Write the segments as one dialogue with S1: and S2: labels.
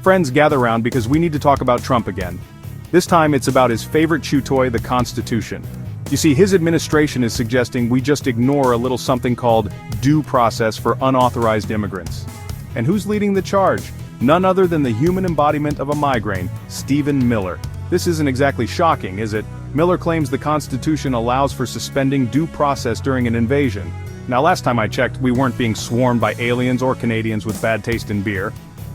S1: Friends, gather round because we need to talk about Trump again. This time it's about his favorite chew toy, the Constitution. You see, his administration is suggesting we just ignore a little something called due process for unauthorized immigrants. And who's leading the charge? None other than the human embodiment of a migraine, Stephen Miller. This isn't exactly shocking, is it? Miller claims the Constitution allows for suspending due process during an invasion. Now, last time I checked, we weren't being swarmed by aliens or Canadians with bad taste in beer.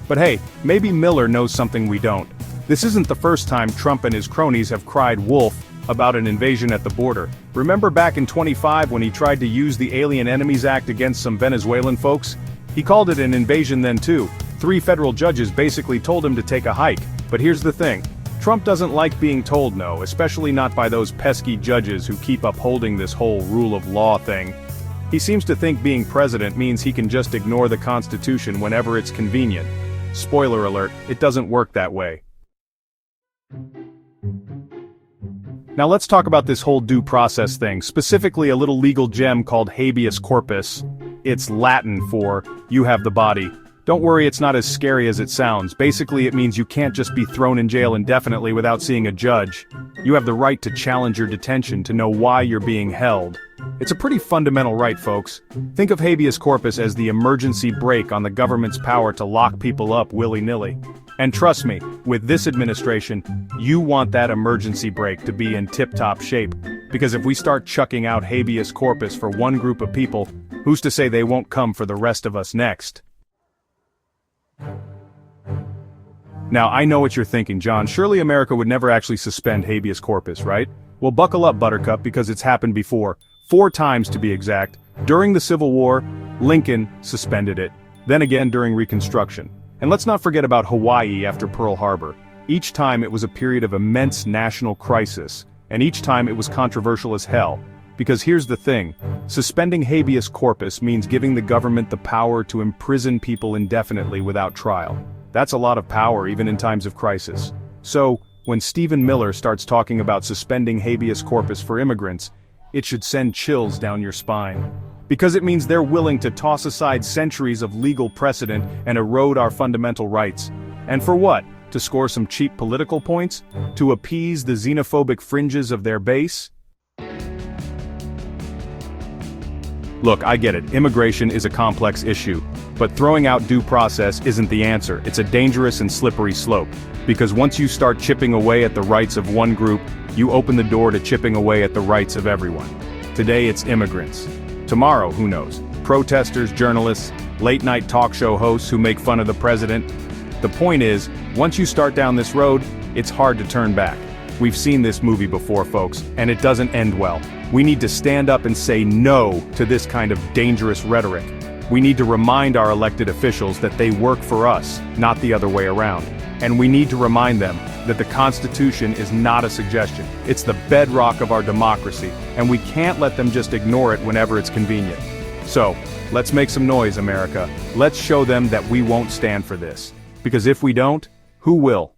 S1: But hey, maybe Miller knows something we don't. This isn't the first time Trump and his cronies have cried wolf about an invasion at the border. Remember back in 2015 when he tried to use the Alien Enemies Act against some Venezuelan folks? He called it an invasion then too. 3 federal judges basically told him to take a hike. But here's the thing. Trump doesn't like being told no, especially not by those pesky judges who keep upholding this whole rule of law thing. He seems to think being president means he can just ignore the Constitution whenever it's convenient. Spoiler alert, it doesn't work that way. Now let's talk about this whole due process thing, specifically a little legal gem called habeas corpus. It's Latin for, you have the body. Don't worry, it's not as scary as it sounds. Basically, it means you can't just be thrown in jail indefinitely without seeing a judge. You have the right to challenge your detention, to know why you're being held. It's a pretty fundamental right, folks. Think of habeas corpus as the emergency brake on the government's power to lock people up willy-nilly. And trust me, with this administration, you want that emergency brake to be in tip-top shape. Because if we start chucking out habeas corpus for one group of people, who's to say they won't come for the rest of us next? Now, I know what you're thinking, John. Surely America would never actually suspend habeas corpus, right? Well, buckle up, Buttercup, because it's happened before. 4 times to be exact. During the Civil War, Lincoln suspended it. Then again during Reconstruction. And let's not forget about Hawaii after Pearl Harbor. Each time it was a period of immense national crisis. And each time it was controversial as hell. Because here's the thing. Suspending habeas corpus means giving the government the power to imprison people indefinitely without trial. That's a lot of power even in times of crisis. So, when Stephen Miller starts talking about suspending habeas corpus for immigrants, it should send chills down your spine. Because it means they're willing to toss aside centuries of legal precedent and erode our fundamental rights. And for what? To score some cheap political points? To appease the xenophobic fringes of their base? Look, I get it, immigration is a complex issue. But throwing out due process isn't the answer. It's a dangerous and slippery slope. Because once you start chipping away at the rights of one group, you open the door to chipping away at the rights of everyone. Today it's immigrants. Tomorrow, who knows? Protesters, journalists, late-night talk show hosts who make fun of the president. The point is, once you start down this road, it's hard to turn back. We've seen this movie before, folks, and it doesn't end well. We need to stand up and say no to this kind of dangerous rhetoric. We need to remind our elected officials that they work for us, not the other way around. And we need to remind them that the Constitution is not a suggestion. It's the bedrock of our democracy, and we can't let them just ignore it whenever it's convenient. So, let's make some noise, America. Let's show them that we won't stand for this. Because if we don't, who will?